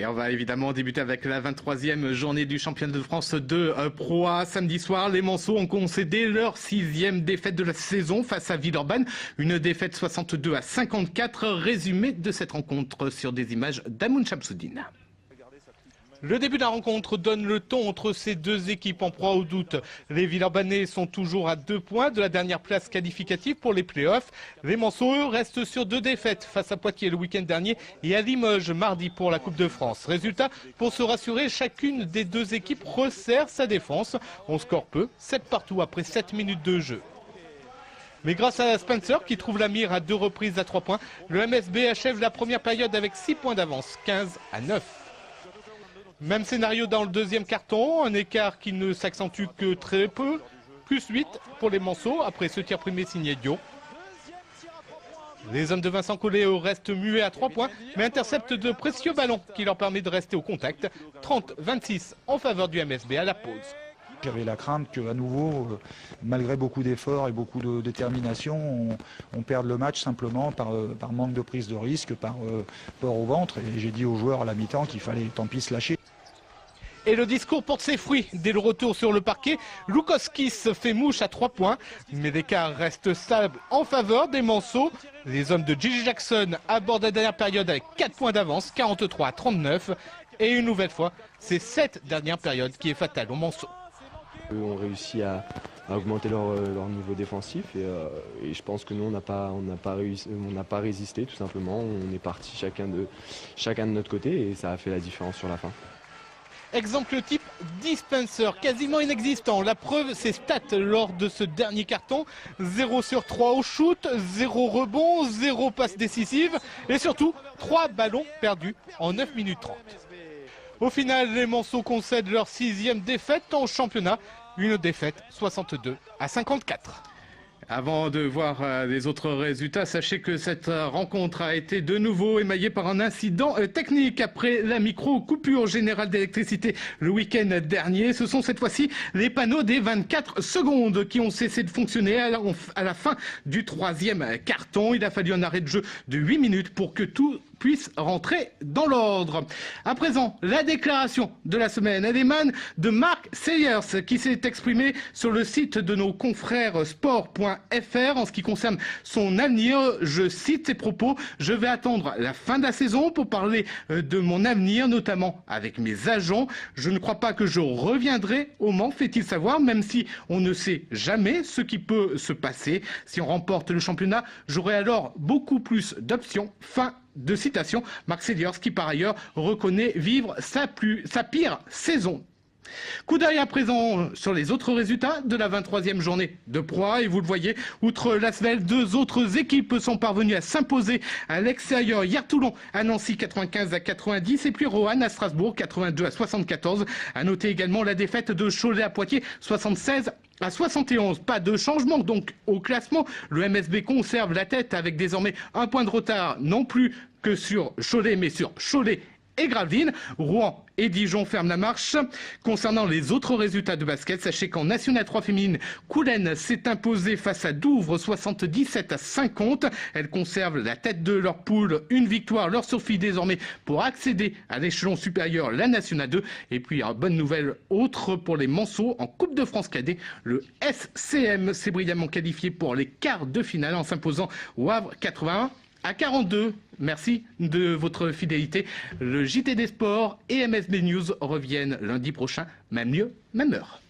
Et on va évidemment débuter avec la 23e journée du championnat de France de Pro A. Samedi soir, les Manceaux ont concédé leur 6e défaite de la saison face à Villeurbanne. Une défaite 62-54. Résumé de cette rencontre sur des images d'Amoun Chamsoudine. Le début de la rencontre donne le ton entre ces deux équipes en proie au doute. Les Villeurbanais sont toujours à 2 points de la dernière place qualificative pour les playoffs. Les Manceaux, eux, restent sur 2 défaites face à Poitiers le week-end dernier et à Limoges mardi pour la Coupe de France. Résultat, pour se rassurer, chacune des deux équipes resserre sa défense. On score peu, 7 partout après 7 minutes de jeu. Mais grâce à Spencer, qui trouve la mire à 2 reprises à 3 points, le MSB achève la première période avec 6 points d'avance, 15-9. Même scénario dans le deuxième carton, un écart qui ne s'accentue que très peu, plus 8 pour les Manceaux après ce tir primé signé Dio. Les hommes de Vincent Collet restent muets à 3 points, mais interceptent de précieux ballons qui leur permet de rester au contact. 30-26 en faveur du MSB à la pause. J'avais la crainte qu'à nouveau, malgré beaucoup d'efforts et beaucoup de détermination, on perde le match simplement par manque de prise de risque, par peur au ventre. Et j'ai dit aux joueurs à la mi-temps qu'il fallait tant pis se lâcher. Et le discours porte ses fruits. Dès le retour sur le parquet, Lukowskis fait mouche à 3 points. Mais l'écart reste stable en faveur des Manceaux. Les hommes de Gigi Jackson abordent la dernière période avec 4 points d'avance, 43-39. Et une nouvelle fois, c'est cette dernière période qui est fatale aux Manceaux. Eux ont réussi à augmenter leur niveau défensif et je pense que nous on n'a pas résisté tout simplement. On est parti chacun de notre côté et ça a fait la différence sur la fin. Exemple type, Dispenser, quasiment inexistant. La preuve, ses stats lors de ce dernier carton. 0 sur 3 au shoot, 0 rebond, 0 passe décisive et surtout 3 ballons perdus en 9 minutes 30. Au final, les Manceaux concèdent leur 6e défaite en championnat. Une défaite 62-54. Avant de voir les autres résultats, sachez que cette rencontre a été de nouveau émaillée par un incident technique après la micro-coupure générale d'électricité le week-end dernier. Ce sont cette fois-ci les panneaux des 24 secondes qui ont cessé de fonctionner à la fin du 3e carton. Il a fallu un arrêt de jeu de 8 minutes pour que tout puisse rentrer dans l'ordre. À présent, la déclaration de la semaine. Elle émane de Mark Sayers qui s'est exprimé sur le site de nos confrères sport.fr en ce qui concerne son avenir. Je cite ses propos. Je vais attendre la fin de la saison pour parler de mon avenir, notamment avec mes agents. Je ne crois pas que je reviendrai au Mans, fait-il savoir, même si on ne sait jamais ce qui peut se passer. Si on remporte le championnat, j'aurai alors beaucoup plus d'options. Fin de citation. Mark Sayers qui par ailleurs reconnaît vivre sa pire saison. Coup d'œil à présent sur les autres résultats de la 23e journée de Pro A. Et vous le voyez, outre l'Asvel, 2 autres équipes sont parvenues à s'imposer à l'extérieur. Hier, Toulon à Nancy 95-90 et puis Roanne à Strasbourg 82-74. À noter également la défaite de Cholet à Poitiers 76-71. Pas de changement donc au classement. Le MSB conserve la tête avec désormais 1 point de retard, non plus que sur Cholet, mais sur Cholet et Gravelines. Rouen et Dijon ferment la marche. Concernant les autres résultats de basket, sachez qu'en National 3 féminine, Coulennes s'est imposée face à Douvres 77-50. Elles conservent la tête de leur poule. Une victoire leur suffit désormais pour accéder à l'échelon supérieur, la National 2. Et puis, bonne nouvelle autre pour les Manceaux en Coupe de France cadet. Le SCM s'est brillamment qualifié pour les quarts de finale en s'imposant au Havre 81-42. Merci de votre fidélité. Le JT des Sports et MSB News reviennent lundi prochain, même lieu, même heure.